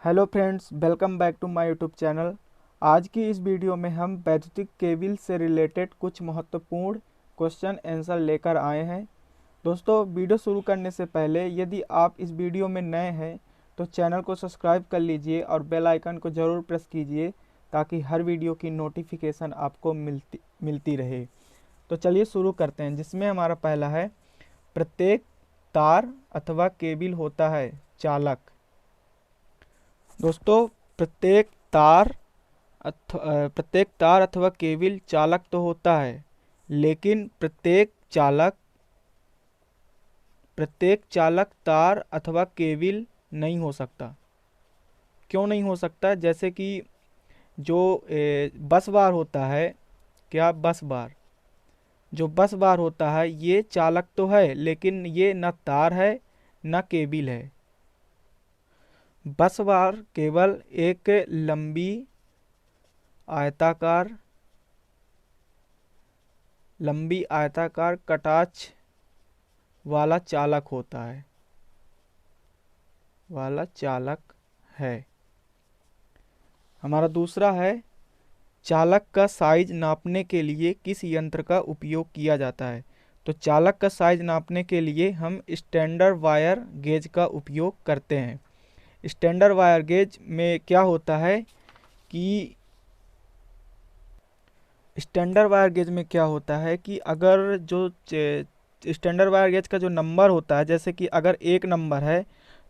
Hello friends, welcome back to my YouTube channel. आज की इस वीडियो में हम वैद्युतिक केबल से रिलेटेड कुछ महत्वपूर्ण क्वेश्चन आंसर लेकर आए हैं। दोस्तों, वीडियो शुरू करने से पहले यदि आप इस वीडियो में नए हैं तो चैनल को सब्सक्राइब कर लीजिए और बेल आइकन को ज़रूर प्रेस कीजिए ताकि हर वीडियो की नोटिफिकेशन आपको मिलती रहे। तो चलिए शुरू करते हैं, जिसमें हमारा पहला है, प्रत्येक तार अथवा केबल होता है चालक। दोस्तों, प्रत्येक तार अथवा केबल चालक तो होता है, लेकिन प्रत्येक चालक तार अथवा केबल नहीं हो सकता। क्यों नहीं हो सकता? जैसे कि जो बस बार होता है, जो बस बार होता है ये चालक तो है, लेकिन ये न तार है न केबल है। बस बार केवल एक लंबी आयताकार कटाच वाला चालक है। हमारा दूसरा है, चालक का साइज नापने के लिए किस यंत्र का उपयोग किया जाता है? तो चालक का साइज नापने के लिए हम स्टैंडर्ड वायर गेज का उपयोग करते हैं। स्टैंडर्ड वायर गेज में क्या होता है कि अगर जो स्टैंडर्ड वायर गेज का जो नंबर होता है, जैसे कि अगर 1 नंबर है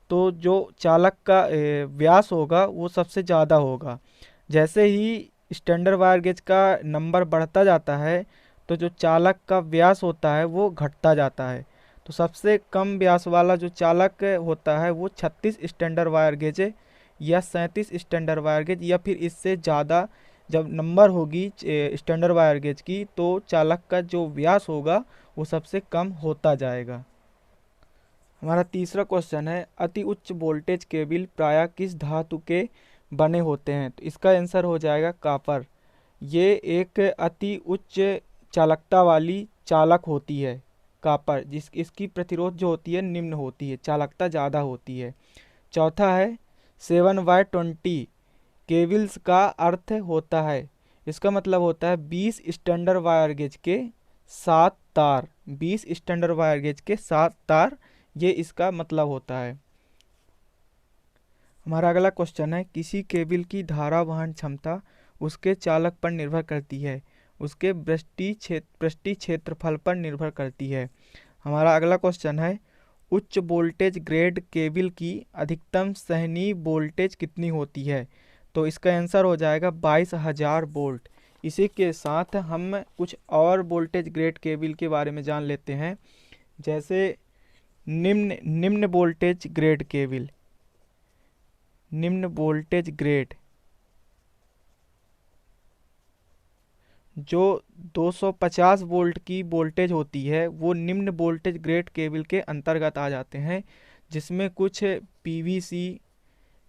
तो जो चालक का व्यास होगा वो सबसे ज़्यादा होगा। जैसे ही स्टैंडर्ड वायर गेज का नंबर बढ़ता जाता है तो जो चालक का व्यास होता है वो घटता जाता है। तो सबसे कम व्यास वाला जो चालक होता है वो 36 स्टैंडर्ड वायर गेज या 37 स्टैंडर्ड वायर गेज, या फिर इससे ज़्यादा जब नंबर होगी स्टैंडर्ड वायर गेज की तो चालक का जो व्यास होगा वो सबसे कम होता जाएगा। हमारा तीसरा क्वेश्चन है, अति उच्च वोल्टेज केबल प्रायः किस धातु के बने होते हैं? तो इसका आंसर हो जाएगा कापर। ये एक अति उच्च चालकता वाली चालक होती है कापर, इसकी प्रतिरोध जो होती है निम्न होती है, चालकता ज़्यादा होती है। चौथा है, 7/20 केबल्स का अर्थ होता है। इसका मतलब होता है 20 स्टैंडर्ड वायर गेज के 7 तार। 20 स्टैंडर्ड वायर गेज के 7 तार, ये इसका मतलब होता है। हमारा अगला क्वेश्चन है, किसी केबल की धारा वहन क्षमता उसके चालक पर निर्भर करती है, उसके पृष्ठीय क्षेत्रफल पर निर्भर करती है। हमारा अगला क्वेश्चन है, उच्च वोल्टेज ग्रेड केबल की अधिकतम सहनीय वोल्टेज कितनी होती है? तो इसका आंसर हो जाएगा 22,000 वोल्ट। इसी के साथ हम कुछ और वोल्टेज ग्रेड केबल के बारे में जान लेते हैं, जैसे निम्न वोल्टेज ग्रेड केबल। निम्न वोल्टेज ग्रेड जो 250 वोल्ट की वोल्टेज होती है वो निम्न वोल्टेज ग्रेड केबल के अंतर्गत आ जाते हैं, जिसमें कुछ पीवीसी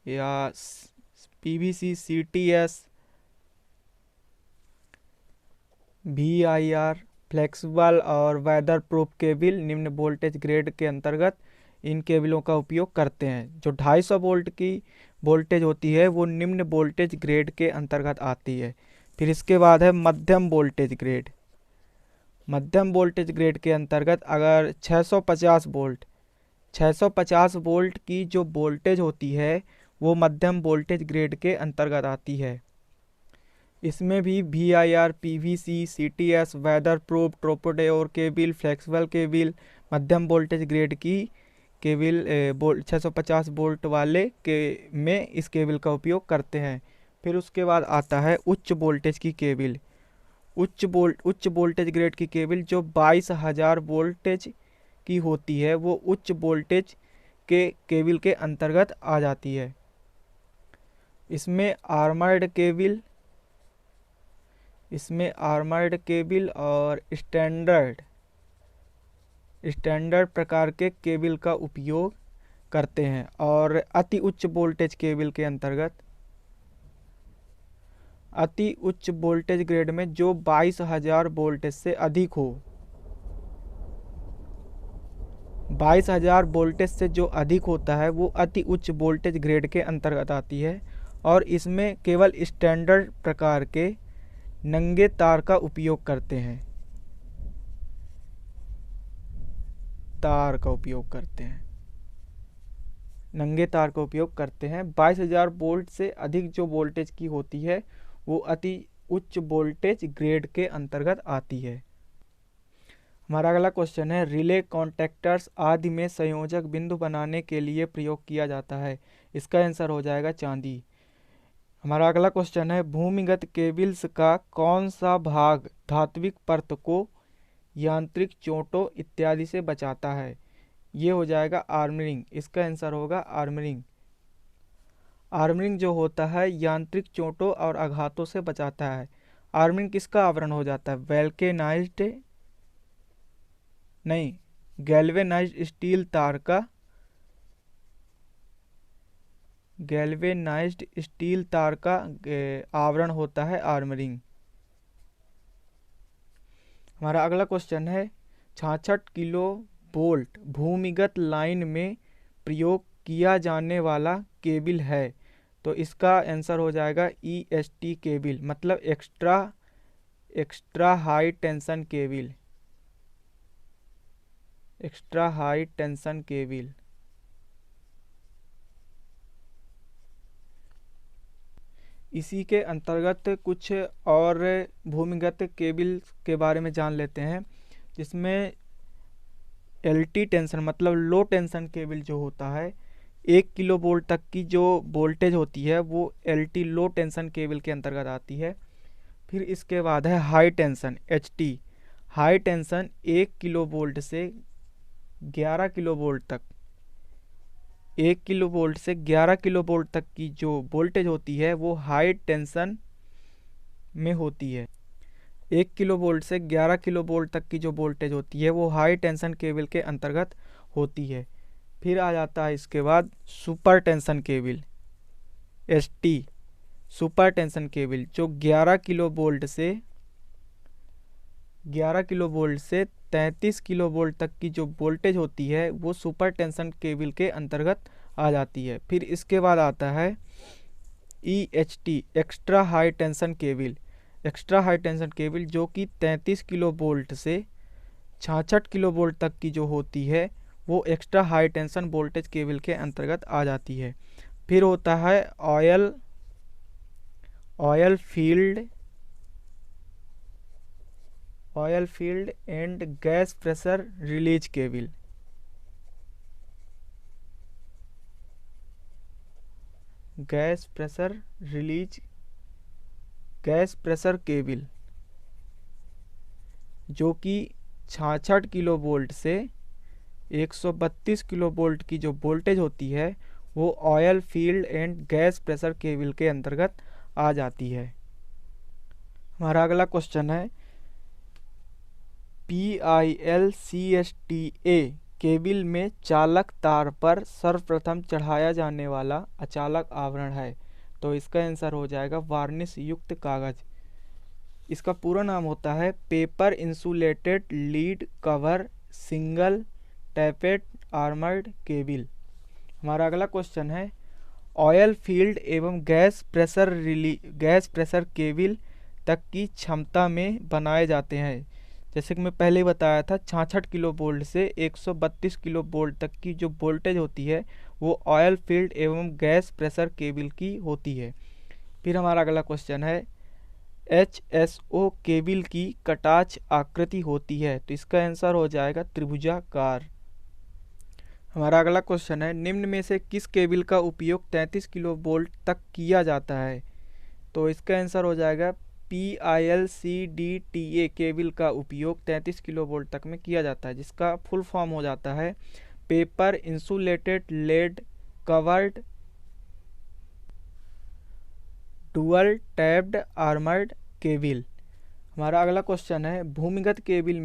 या सीटीएस, वीआईआर, फ्लेक्सिबल और वेदर प्रूफ केबल निम्न वोल्टेज ग्रेड के अंतर्गत इन केबलों का उपयोग करते हैं। जो 250 वोल्ट की वोल्टेज होती है वो निम्न वोल्टेज ग्रेड के अंतर्गत आती है। फिर इसके बाद है मध्यम वोल्टेज ग्रेड। मध्यम वोल्टेज ग्रेड के अंतर्गत अगर 650 वोल्ट की जो वोल्टेज होती है वो मध्यम वोल्टेज ग्रेड के अंतर्गत आती है। इसमें भी VIR, PVC, CTS, weather proof, tropodur cable, flexible cable मध्यम वोल्टेज ग्रेड की केबल 650 वोल्ट वाले के में इस केबल का उपयोग करते हैं। फिर उसके बाद आता है उच्च वोल्टेज की केबल। उच्च वोल्टेज ग्रेड की केबल जो 22,000 वोल्टेज की होती है वो उच्च वोल्टेज के केबल के अंतर्गत आ जाती है। इसमें आर्मर्ड केबल और स्टैंडर्ड प्रकार के केबल का उपयोग करते हैं। और अति उच्च वोल्टेज केबल के अंतर्गत अति उच्च वोल्टेज ग्रेड में जो 22,000 वोल्टेज से अधिक हो, 22,000 वोल्टेज से जो अधिक होता है वो अति उच्च वोल्टेज ग्रेड के अंतर्गत आती है और इसमें केवल स्टैंडर्ड प्रकार के नंगे तार का उपयोग करते हैं। नंगे तार का उपयोग करते हैं। 22,000 वोल्ट से अधिक जो वोल्टेज की होती है वो अति उच्च वोल्टेज ग्रेड के अंतर्गत आती है। हमारा अगला क्वेश्चन है, रिले कॉन्टैक्टर्स आदि में संयोजक बिंदु बनाने के लिए प्रयोग किया जाता है। इसका आंसर हो जाएगा चांदी। हमारा अगला क्वेश्चन है, भूमिगत केबल्स का कौन सा भाग धात्विक परत को यांत्रिक चोटों इत्यादि से बचाता है? ये हो जाएगा आर्मरिंग। इसका आंसर होगा आर्मरिंग। आर्मरिंग जो होता है यांत्रिक चोटों और आघातों से बचाता है। आर्मरिंग किसका आवरण हो जाता है? गैल्वेनाइज्ड स्टील तार का आवरण होता है आर्मरिंग। हमारा अगला क्वेश्चन है, 66 किलो वोल्ट भूमिगत लाइन में प्रयोग किया जाने वाला केबल है। तो इसका आंसर हो जाएगा EST केबल, मतलब एक्स्ट्रा हाई टेंशन केबल। इसी के अंतर्गत कुछ और भूमिगत केबल के बारे में जान लेते हैं, जिसमें LT टेंशन मतलब लो टेंशन केबल जो होता है 1 किलो वोल्ट तक की जो वोल्टेज होती है वो LT लो टेंशन केबल के अंतर्गत आती है। फिर इसके बाद है high tension HT। High tension 1 kilo volt से 11 किलो वोल्ट तक 1 किलो वोल्ट से 11 किलो वोल्ट तक की जो वोल्टेज होती है वो हाई टेंशन में होती है। 1 किलो वोल्ट से 11 किलो वोल्ट तक की जो वोल्टेज होती है वो हाई टेंशन केबल के अंतर्गत होती है। फिर आ जाता है इसके बाद super tension cable ST। Super tension cable जो 11 किलो वोल्ट से 33 किलो वोल्ट तक की जो वोल्टेज होती है वो सुपर टेंशन केबल के अंतर्गत आ जाती है। फिर इसके बाद आता है EHT extra high tension cable जो कि 33 किलो वोल्ट से 66 किलो वोल्ट तक की जो होती है वो extra high tension voltage cable के अंतर्गत आ जाती है। फिर होता है oil field and gas pressure release cable. Gas pressure cable जो कि 66 किलो वोल्ट से 132 किलो वोल्ट की जो वोल्टेज होती है वो oil field and gas pressure cable के अंतर्गत आ जाती है। हमारा अगला क्वेश्चन है, PILCSTA केबल में चालक तार पर सर्वप्रथम चढ़ाया जाने वाला अचालक आवरण है। तो इसका आंसर हो जाएगा वार्निश युक्त कागज। इसका पूरा नाम होता है paper insulated lead cover single taped armoured cable. हमारा अगला क्वेश्चन है, ऑयल फील्ड एवं गैस प्रेशर केबल तक की क्षमता में बनाए जाते हैं। जैसे कि मैं पहले ही बताया था 66 किलो वोल्ट से 132 किलो वोल्ट तक की जो वोल्टेज होती है वो ऑयल फील्ड एवं गैस प्रेशर केबल की होती है। फिर हमारा अगला क्वेश्चन है, HSO केबल की कटाच आकृति होती है। तो इसका आंसर हो जाएगा त्रिभुजाकार। हमारा अगला क्वेश्चन है, निम्न में से किस केबल का उपयोग 33 किलो वोल्ट तक किया जाता है? तो इसका आंसर हो जाएगा PILCDTA केबल का उपयोग 33 किलो वोल्ट तक में किया जाता है, जिसका फुल फॉर्म हो जाता है paper insulated lead covered dual tapped armoured cable. हमारा अगला क्वेश्चन है, भूमिगत केबल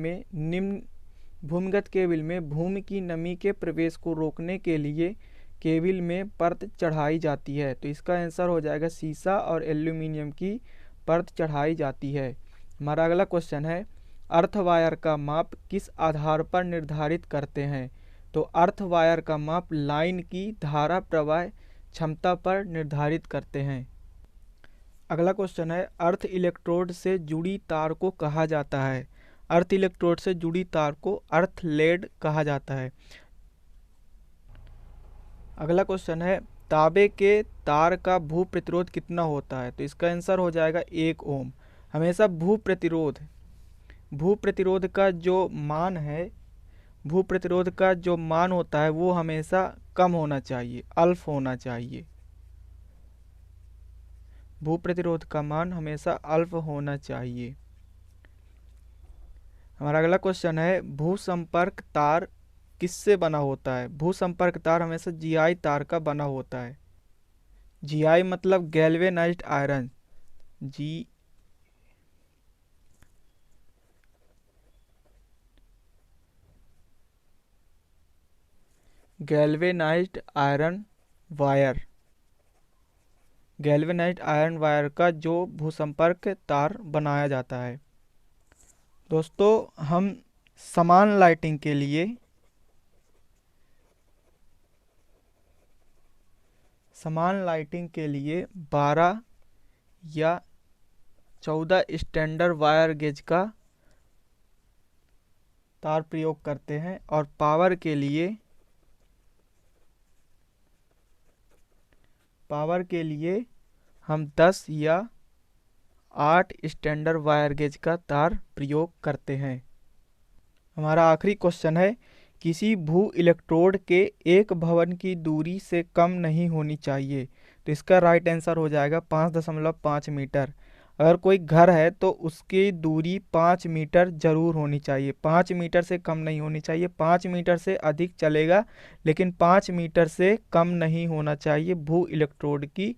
में भूमि की नमी के प्रवेश को रोकने के लिए केबल में परत चढ़ाई जाती है। तो इसका आंसर हो जाएगा सीसा और एल्यूमिनियम की परत चढ़ाई जाती है। हमारा अगला क्वेश्चन है, अर्थ वायर का माप किस आधार पर निर्धारित करते हैं? तो अर्थ वायर का माप लाइन की धारा प्रवाह क्षमता पर निर्धारित करते हैं। अगला क्वेश्चन है, अर्थ इलेक्ट्रोड से जुड़ी तार को कहा जाता है। अर्थ इलेक्ट्रोड से जुड़ी तार को अर्थ लेड कहा जाता है। अगला क्वेश्चन है, तांबे के तार का भू प्रतिरोध कितना होता है। तो इसका आंसर हो जाएगा 1 ओम। हमेशा भू प्रतिरोध का जो मान है, भू प्रतिरोध का जो मान होता है वो हमेशा कम होना चाहिए, अल्फ होना चाहिए। भू प्रतिरोध का मान हमेशा अल्फ होना चाहिए। हमारा अगला क्वेश्चन है, भू संपर्क तार किससे बना होता है। भू संपर्क तार हमेशा जीआई तार का बना होता है। जीआई मतलब galvanized iron. Galvanized iron wire, galvanized iron wire का जो भूसंपर्क तार बनाया जाता है। दोस्तों, हम समान लाइटिंग के लिए 12 या 14 स्टैंडर्ड वायर गेज का तार प्रयोग करते हैं और पावर के लिए हम 10 या 8 स्टैंडर्ड वायर गेज का तार प्रयोग करते हैं। हमारा आखिरी क्वेश्चन है, किसी भू इलेक्ट्रोड के एक भवन की दूरी से कम नहीं होनी चाहिए। तो इसका राइट आंसर हो जाएगा 5.5 मीटर। अगर कोई घर है तो उसकी दूरी 5 मीटर जरूर होनी चाहिए, 5 मीटर से कम नहीं होनी चाहिए। 5 मीटर से अधिक चलेगा लेकिन 5 मीटर से कम नहीं होना चाहिए भू इलेक्ट्रोड की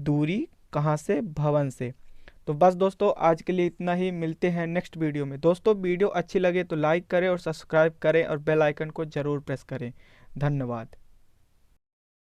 दूरी। कहाँ से? भवन से। तो बस दोस्तों, आज के लिए इतना ही। मिलते हैं नेक्स्ट वीडियो में। दोस्तों, वीडियो अच्छी लगे तो लाइक करें और सब्सक्राइब करें और बेल आइकन को ज़रूर प्रेस करें। धन्यवाद।